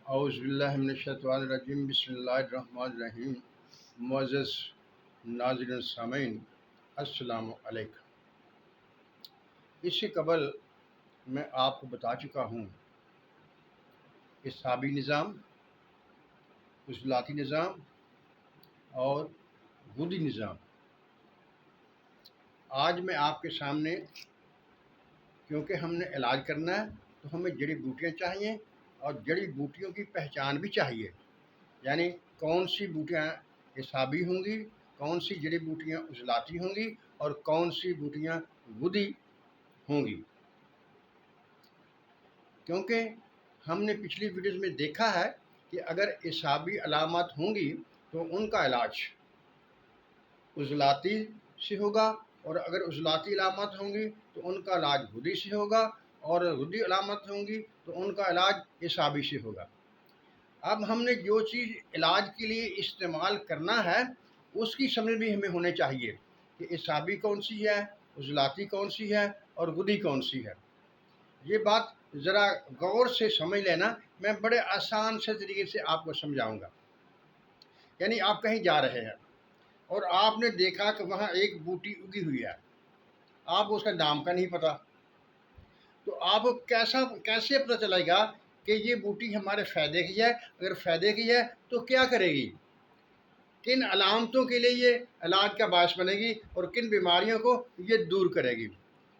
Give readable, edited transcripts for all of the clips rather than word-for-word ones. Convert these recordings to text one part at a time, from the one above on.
اعوذ باللہ من الشیطان الرجیم بسم اللہ الرحمن الرحیم معزز ناظرین سامعین السلام علیکم۔ اس سے قبل میں آپ کو بتا چکا ہوں کہ حسابی نظام، عضلاتی نظام اور غدی نظام۔ آج میں آپ کے سامنے، کیونکہ ہم نے علاج کرنا ہے تو ہمیں جڑی بوٹیاں چاہیے اور جڑی بوٹیوں کی پہچان بھی چاہیے، یعنی کون سی بوٹیاں حسابی ہوں گی، کون سی جڑی بوٹیاں عضلاتی ہوں گی اور کون سی بوٹیاں غدی ہوں گی۔ کیونکہ ہم نے پچھلی ویڈیوز میں دیکھا ہے کہ اگر حسابی علامات ہوں گی تو ان کا علاج عضلاتی سے ہوگا، اور اگر عضلاتی علامات ہوں گی تو ان کا علاج غدی سے ہوگا، اور غدی علامت ہوں گی تو ان کا علاج حسابی سے ہوگا۔ اب ہم نے جو چیز علاج کے لیے استعمال کرنا ہے اس کی سمجھ بھی ہمیں ہونے چاہیے کہ حسابی کون سی ہے، عضلاتی کون سی ہے اور غدی کون سی ہے۔ یہ بات ذرا غور سے سمجھ لینا، میں بڑے آسان سے طریقے سے آپ کو سمجھاؤں گا۔ یعنی آپ کہیں جا رہے ہیں اور آپ نے دیکھا کہ وہاں ایک بوٹی اگی ہوئی ہے، آپ کو اس کا نام کا نہیں پتہ، تو آپ کو کیسے پتہ چلے گا کہ یہ بوٹی ہمارے فائدے کی ہے؟ اگر فائدے کی ہے تو کیا کرے گی، کن علامتوں کے لیے یہ علاج کا باعث بنے گی اور کن بیماریوں کو یہ دور کرے گی؟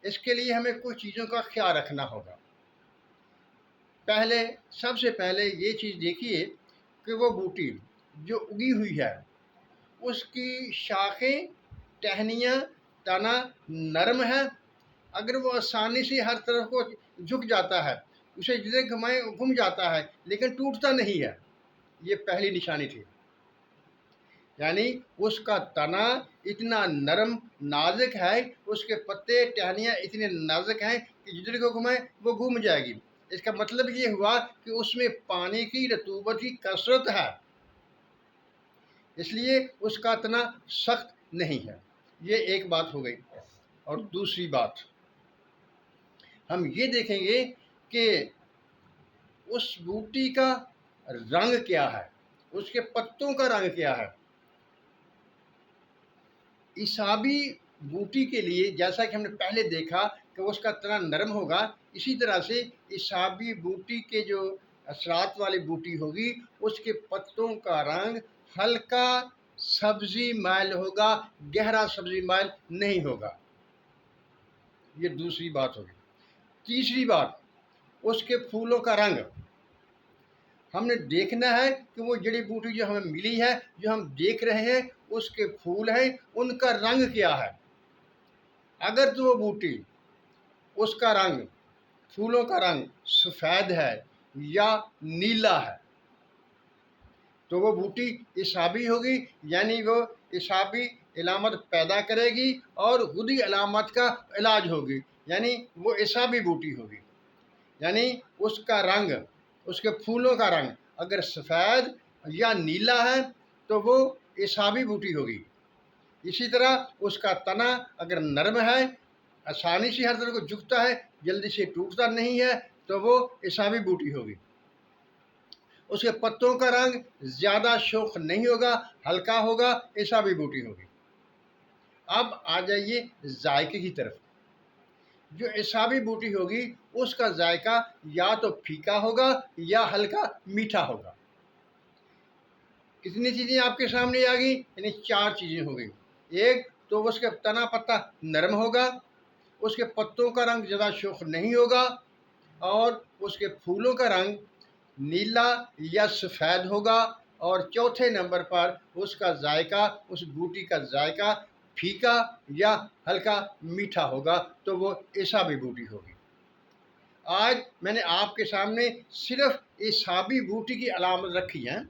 اس کے لیے ہمیں کچھ چیزوں کا خیال رکھنا ہوگا۔ سب سے پہلے یہ چیز دیکھیے کہ وہ بوٹی جو اگی ہوئی ہے اس کی شاخیں، ٹہنیاں، تنا نرم ہے۔ اگر وہ آسانی سے ہر طرف کو جھک جاتا ہے، اسے جتنے گھمائیں گھوم جاتا ہے لیکن ٹوٹتا نہیں ہے، یہ پہلی نشانی تھی۔ یعنی اس کا تنا اتنا نرم نازک ہے، اس کے پتے ٹہنیاں اتنے نازک ہیں کہ جتنے کو گھمائیں وہ گھوم جائے گی۔ اس کا مطلب یہ ہوا کہ اس میں پانی کی رطوبت کی کثرت ہے، اس لیے اس کا تنا سخت نہیں ہے۔ یہ ایک بات ہو گئی۔ اور دوسری بات ہم یہ دیکھیں گے کہ اس بوٹی کا رنگ کیا ہے، اس کے پتوں کا رنگ کیا ہے۔ حسابی بوٹی کے لیے جیسا کہ ہم نے پہلے دیکھا کہ اس کا تنا نرم ہوگا، اسی طرح سے حسابی بوٹی کے جو اثرات والی بوٹی ہوگی اس کے پتوں کا رنگ ہلکا سبزی مائل ہوگا، گہرا سبزی مائل نہیں ہوگا۔ یہ دوسری بات ہوگی۔ تیسری بات، اس کے پھولوں کا رنگ ہم نے دیکھنا ہے کہ وہ جڑی بوٹی جو ہمیں ملی ہے، جو ہم دیکھ رہے ہیں، اس کے پھول ہیں، ان کا رنگ کیا ہے۔ اگر تو وہ بوٹی اس کا رنگ، پھولوں کا رنگ سفید ہے یا نیلا ہے تو وہ بوٹی حسابی ہوگی، یعنی وہ حسابی علامت پیدا کرے گی اور غدی علامت کا علاج ہوگی، یعنی وہ حسابی بوٹی ہوگی۔ یعنی اس کا رنگ، اس کے پھولوں کا رنگ اگر سفید یا نیلا ہے تو وہ حسابی بوٹی ہوگی۔ اسی طرح اس کا تنا اگر نرم ہے، آسانی سے ہر طرف کو جھکتا ہے، جلدی سے ٹوٹتا نہیں ہے تو وہ حسابی بوٹی ہوگی۔ اس کے پتوں کا رنگ زیادہ شوخ نہیں ہوگا، ہلکا ہوگا، حسابی بوٹی ہوگی۔ اب آ جائیے ذائقے کی طرف۔ جو حسابی بوٹی ہوگی اس کا ذائقہ یا تو پھیکا ہوگا یا ہلکا میٹھا ہوگا۔ کتنی چیزیں آپ کے سامنے آ گئی؟ یعنی 4 چیزیں ہو گئی۔ ایک تو اس کے تنا پتا نرم ہوگا، اس کے پتوں کا رنگ زیادہ شوخ نہیں ہوگا، اور اس کے پھولوں کا رنگ نیلا یا سفید ہوگا، اور چوتھے نمبر پر اس کا ذائقہ، اس بوٹی کا ذائقہ پھیکا یا ہلکا میٹھا ہوگا، تو وہ حسابی بوٹی ہوگی۔ آج میں نے آپ کے سامنے صرف حسابی بوٹی کی علامت رکھی ہیں،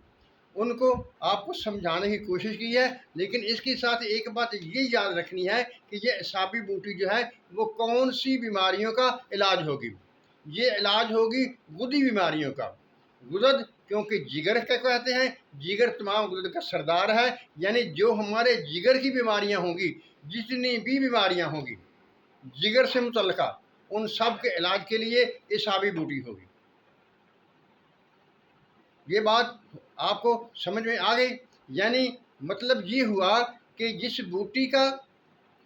ان کو آپ کو سمجھانے کی کوشش کی ہے، لیکن اس کے ساتھ ایک بات یہ یاد رکھنی ہے کہ یہ حسابی بوٹی جو ہے وہ کون سی بیماریوں کا علاج ہوگی۔ یہ علاج ہوگی غدی بیماریوں کا۔ غدد کیونکہ جگر کا کہتے ہیں، جگر تمام غدد کا سردار ہے، یعنی جو ہمارے جگر کی بیماریاں ہوں گی، جتنی بھی بیماریاں ہوں گی جگر سے متعلقہ، ان سب کے علاج کے لیے حسابی بوٹی ہوگی۔ یہ بات آپ کو سمجھ میں آ گئی؟ یعنی مطلب یہ ہوا کہ جس بوٹی کا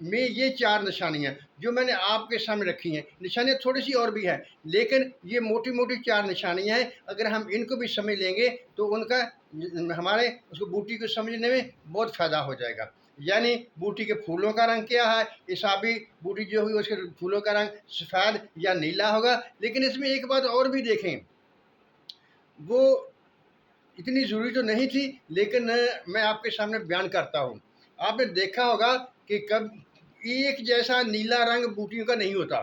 میں یہ 4 نشانیاں جو میں نے آپ کے سامنے رکھی ہیں، نشانیاں تھوڑی سی اور بھی ہیں، لیکن یہ موٹی موٹی 4 نشانیاں ہیں، اگر ہم ان کو بھی سمجھ لیں گے تو ان کا ہمارے اس کو بوٹی کو سمجھنے میں بہت فائدہ ہو جائے گا۔ یعنی بوٹی کے پھولوں کا رنگ کیا ہے، حسابی بوٹی جو ہوئی اس کے پھولوں کا رنگ سفید یا نیلا ہوگا۔ لیکن اس میں ایک بات اور بھی دیکھیں، وہ اتنی ضروری تو نہیں تھی، لیکن میں آپ کے سامنے بیان کرتا ہوں۔ آپ نے دیکھا ہوگا کہ کب ایک جیسا نیلا رنگ بوٹیوں کا نہیں ہوتا،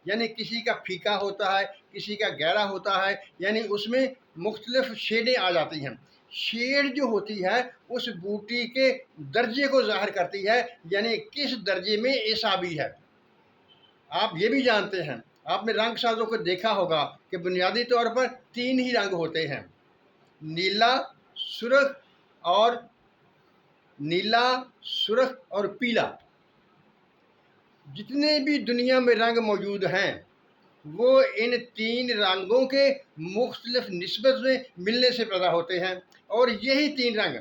یعنی کسی کا پھیکا ہوتا ہے، کسی کا گہرا ہوتا ہے، یعنی اس میں مختلف شیڈیں آ جاتی ہیں۔ شیڈ جو ہوتی ہے اس بوٹی کے درجے کو ظاہر کرتی ہے، یعنی کس درجے میں اعصابی ہے۔ آپ یہ بھی جانتے ہیں، آپ نے رنگ سازوں کو دیکھا ہوگا کہ بنیادی طور پر 3 ہی رنگ ہوتے ہیں، نیلا، سرخ اور نیلا، سرخ اور پیلا۔ جتنے بھی دنیا میں رنگ موجود ہیں وہ ان 3 رنگوں کے مختلف نسبت میں ملنے سے پیدا ہوتے ہیں، اور یہی 3 رنگ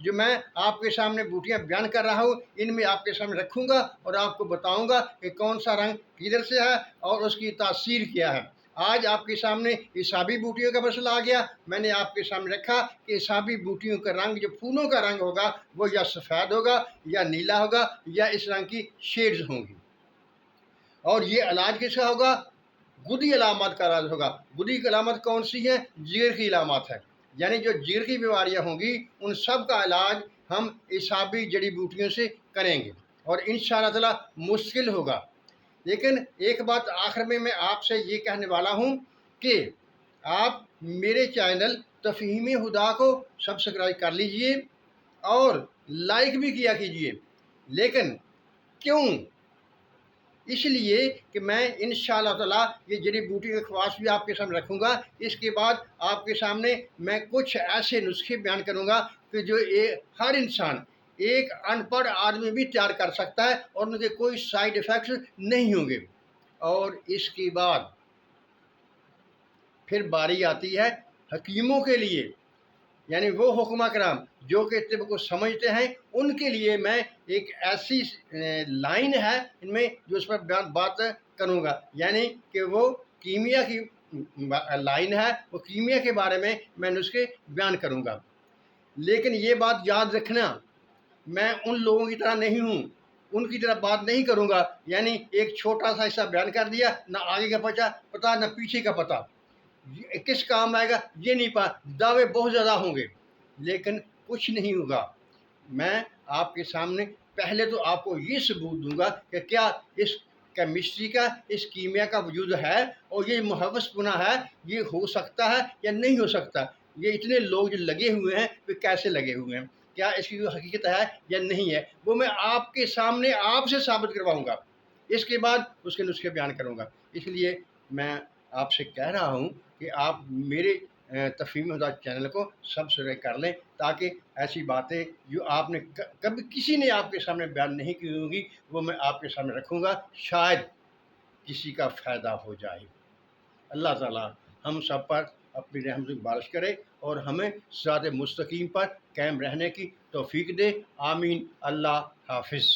جو میں آپ کے سامنے بوٹیاں بیان کر رہا ہوں ان میں آپ کے سامنے رکھوں گا اور آپ کو بتاؤں گا کہ کون سا رنگ کدھر سے ہے اور اس کی تاثیر کیا ہے۔ آج آپ کے سامنے حسابی بوٹیوں کا مسئلہ آ گیا، میں نے آپ کے سامنے رکھا کہ حسابی بوٹیوں کا رنگ جو پھولوں کا رنگ ہوگا وہ یا سفید ہوگا یا نیلا ہوگا یا اس رنگ کی شیڈز ہوں گی۔ اور یہ علاج کس کا ہوگا؟ گدی علامات کا علاج ہوگا۔ گدی کی علامت کون سی ہے؟ جگر کی علامات ہے، یعنی جو جگر کی بیماریاں ہوں گی ان سب کا علاج ہم حسابی جڑی بوٹیوں سے کریں گے، اور انشاءاللہ تعالی مشکل ہوگا۔ لیکن ایک بات آخر میں آپ سے یہ کہنے والا ہوں کہ آپ میرے چینل تفہیم ہدا کو سبسکرائب کر لیجئے اور لائک بھی کیا کیجئے۔ لیکن کیوں؟ اس لیے کہ میں انشاءاللہ تعالی یہ جڑی بوٹی کے خواص بھی آپ کے سامنے رکھوں گا۔ اس کے بعد آپ کے سامنے میں کچھ ایسے نسخے بیان کروں گا کہ جو ہر انسان، ایک ان پڑھ آدمی بھی تیار کر سکتا ہے اور ان کے کوئی سائیڈ ایفیکٹس نہیں ہوں گے۔ اور اس کے بعد پھر باری آتی ہے حکیموں کے لیے، یعنی وہ حکمہ کرام جو کہ طب کو سمجھتے ہیں، ان کے لیے میں ایک ایسی لائن ہے ان میں جو اس پر بات کروں گا، یعنی کہ وہ کیمیا کی لائن ہے، وہ کیمیا کے بارے میں نسخے بیان کروں گا۔ لیکن یہ بات یاد رکھنا، میں ان لوگوں کی طرح نہیں ہوں، ان کی طرح بات نہیں کروں گا، یعنی ایک چھوٹا سا حصہ بیان کر دیا، نہ آگے کا پتہ نہ پیچھے کا پتہ، کس کام آئے گا یہ نہیں پتا، دعوے بہت زیادہ ہوں گے لیکن کچھ نہیں ہوگا۔ میں آپ کے سامنے پہلے تو آپ کو یہ ثبوت دوں گا کہ کیا اس کیمسٹری کا، اس کیمیا کا وجود ہے اور یہ محوس پناہ ہے، یہ ہو سکتا ہے یا نہیں ہو سکتا۔ یہ اتنے لوگ جو لگے ہوئے ہیں وہ کیسے لگے ہوئے ہیں، کیا اس کی کوئی حقیقت ہے یا نہیں ہے، وہ میں آپ کے سامنے آپ سے ثابت کرواؤں گا۔ اس کے بعد اس کے نسخے بیان کروں گا۔ اس لیے میں آپ سے کہہ رہا ہوں کہ آپ میرے تفہیم ہدا چینل کو سبسکرائب کر لیں، تاکہ ایسی باتیں جو آپ نے کبھی کسی نے آپ کے سامنے بیان نہیں کی ہوں گی وہ میں آپ کے سامنے رکھوں گا، شاید کسی کا فائدہ ہو جائے۔ اللہ تعالیٰ ہم سب پر اپنی رحمت کی بارش کرے اور ہمیں صراط مستقیم پر قائم رہنے کی توفیق دے۔ آمین۔ اللہ حافظ۔